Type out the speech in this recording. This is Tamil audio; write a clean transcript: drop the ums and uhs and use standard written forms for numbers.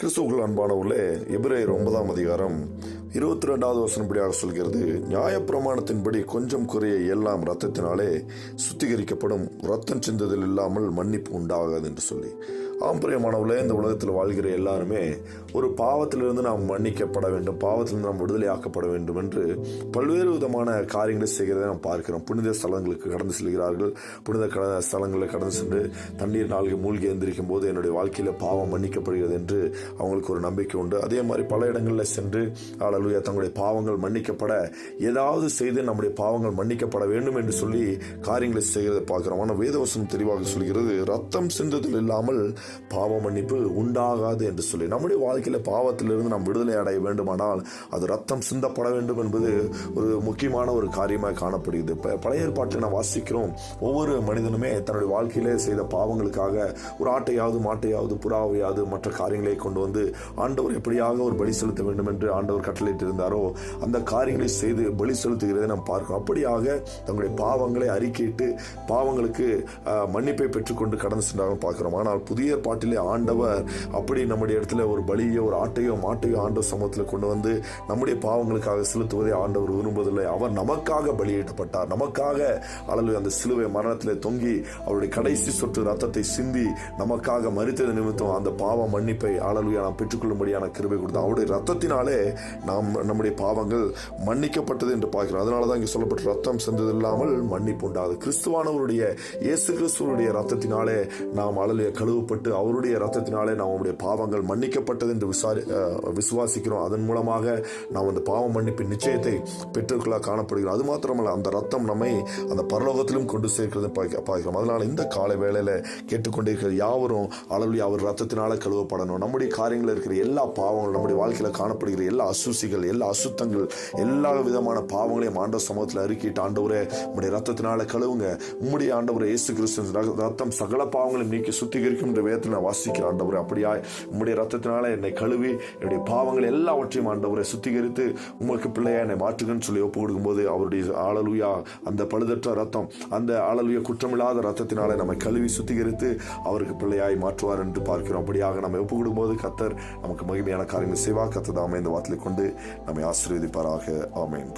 கிறிஸ்துவுக்குள் அன்பானவர்களே, எபிரேயர் 9ஆம் அதிகாரம் 22வது வசனப்படியாக சொல்கிறது, நியாயப்பிரமாணத்தின்படி கொஞ்சம் குறைய எல்லாம் இரத்தத்தினாலே சுத்திகரிக்கப்படும், இரத்தம் சிந்துதல் இல்லாமல் மன்னிப்பு உண்டாகாது என்று சொல்லி. பிரியமானவர்களே, இந்த உலகத்தில் வாழ்கிற எல்லாருமே ஒரு பாவத்திலிருந்து நாம் மன்னிக்கப்பட வேண்டும், பாவத்திலிருந்து நாம் விடுதலையாக்கப்பட வேண்டும் என்று பல்வேறு விதமான காரியங்களை செய்கிறதை நாம் பார்க்கிறோம். புனித ஸ்தலங்களுக்கு கடந்து செல்கிறார்கள். புனித ஸ்தலங்களில் கடந்து சென்று தண்ணீர் நாள்கு மூழ்கி எந்திரிக்கும் போது என்னுடைய வாழ்க்கையில் பாவம் மன்னிக்கப்படுகிறது என்று அவங்களுக்கு ஒரு நம்பிக்கை உண்டு. அதே மாதிரி பல இடங்களில் சென்று அல்லேலூயா தங்களுடைய பாவங்கள் மன்னிக்கப்பட ஏதாவது செய்து நம்முடைய பாவங்கள் மன்னிக்கப்பட வேண்டும் என்று சொல்லி காரியங்களை செய்கிறதை பார்க்கிறோம். ஆனால் வேதவசனம் தெளிவாக சொல்கிறது, ரத்தம் சிந்துதல் இல்லாமல் பாவ மன்னிப்பு உண்டாகாது என்று சொல்லி. நம்முடைய வாழ்க்கையில பாவத்திலிருந்து நாம் விடுதலை அடைய வேண்டுமானால் அது ரத்தம் சிந்தப்பட வேண்டும் என்பது ஒரு முக்கியமான ஒரு காரியமாக காணப்படுகிறது. பழைய ஏற்பாட்டில் நாம் வாசிக்கிறோம், ஒவ்வொரு மனிதனுமே தன்னுடைய வாழ்க்கையிலே செய்த பாவங்களுக்காக ஒரு ஆட்டையாவது மாட்டையாவது புறாவையாவது மற்ற காரியங்களை கொண்டு வந்து ஆண்டவர் எப்படியாக ஒரு பலி செலுத்த வேண்டும் என்று ஆண்டவர் கட்டளையிட்டு இருந்தாரோ அந்த காரியங்களை செய்து பலி செலுத்துகிறதை நாம் பார்க்கிறோம். அப்படியாக தங்களுடைய பாவங்களை அறிக்கையிட்டு பாவங்களுக்கு மன்னிப்பை பெற்றுக்கொண்டு கடந்து சென்றார்கள் பார்க்கிறோம். ஆனால் புதிய பாட்டிலே ஆண்டவர் அப்படி நம்முடைய இடத்துல ஒரு பலியோ ஒரு ஆட்டையோ மாட்டையோ ஆண்டவர் சமூகத்தில் கொண்டு வந்து நம்முடைய பாவங்களுக்காக செலுத்துவதை ஆண்டவர் விரும்புவதில்லை. அவர் நமக்காக பலியிடப்பட்டார், நமக்காக அந்த சிலுவை மரணத்திலே தொங்கி அவருடைய கடைசி சொட்டு ரத்தத்தை சிந்தி நமக்காக மரித்தது நிமித்தம் அந்த பாவ மன்னிப்பை நாம் பெற்றுக்கொள்ளும்படியான கிருபை கொடுத்தார். அவருடைய ரத்தத்தினாலே நாம் நம்முடைய பாவங்கள் மன்னிக்கப்பட்டது என்று பார்க்கிறோம். அதனாலதான் இங்கே சொல்லப்பட்ட ரத்தம் சிந்தது இல்லாமல் மன்னிப்பு உண்டாது. கிறிஸ்துவானவருடைய இயேசு கிறிஸ்துவனுடைய ரத்தத்தினாலே நாம் கழுவப்பட்டு அவருடைய ரத்தத்தினாலே நம்முடைய பாவங்கள் மன்னிக்கப்பட்டது என்று விசுவாசிக்கிறோம். அதன் மூலமாக நாம் அந்த பாவ மன்னிப்பின் நிச்சயத்தை பெற்றுக்கொள்ள காணப்படுகிறோம். அது மாத்திரமல்ல, அந்த ரத்தம் நம்மை அந்த பரலோகத்திலும் கொண்டு சேர்க்கிறது பார்க்கிறோம். அதனால இந்த காலை வேளையில கேட்டுக்கொண்டிருக்கிற யாவரும் அவர் ரத்தத்தினால கழுவப்படணும். நம்முடைய காரியங்களில் இருக்கிற எல்லா பாவங்களும், நம்முடைய வாழ்க்கையில காணப்படுகிற எல்லா அசுசிகள், எல்லா அசுத்தங்கள், எல்லா விதமான பாவங்களையும் ஆண்டவர் சமூகத்தில் அறிக்கையிட்டு, ஆண்டவரே உம்முடைய ரத்தத்தினால கழுவுங்க, உம்முடைய ஆண்டவரே இயேசு கிறிஸ்து ரத்தம் சகல பாவங்களையும் நீக்கி சுத்திகரிக்கும் என்ற வேதத்தில் நான் வாசிக்கிறேன். ஆண்டவரே அப்படியாய் உம்முடைய ரத்தத்தினால என்னை கழுவி என்னுடைய பாவங்கள் எல்லாவற்றையும் ஆண்டவரை சுத்திகரித்து உங்களுக்கு பிள்ளையா என்னை மாற்றுகன்னு சொல்லி ஒப்பு கொடுக்கும்போது அவருடைய ஆளலுயா அந்த பழுதற்ற ரத்தம், அந்த ஆளலுயா குற்றமில்லாத ரத்தத்தினால நம்மை கழுவி சுத்திகரித்து அவருக்கு பிள்ளையாய் மாற்றுவார் என்று பார்க்கிறோம். அப்படியாக நம்ம ஒப்பு கொடுக்கும்போது கர்த்தர் நமக்கு மகிமையான காரியங்கள் செய்வார். கர்த்தர் தாமே இந்த வார்த்தையை கொண்டு நம்மை ஆசீர்வதிப்பாராக. ஆமென்.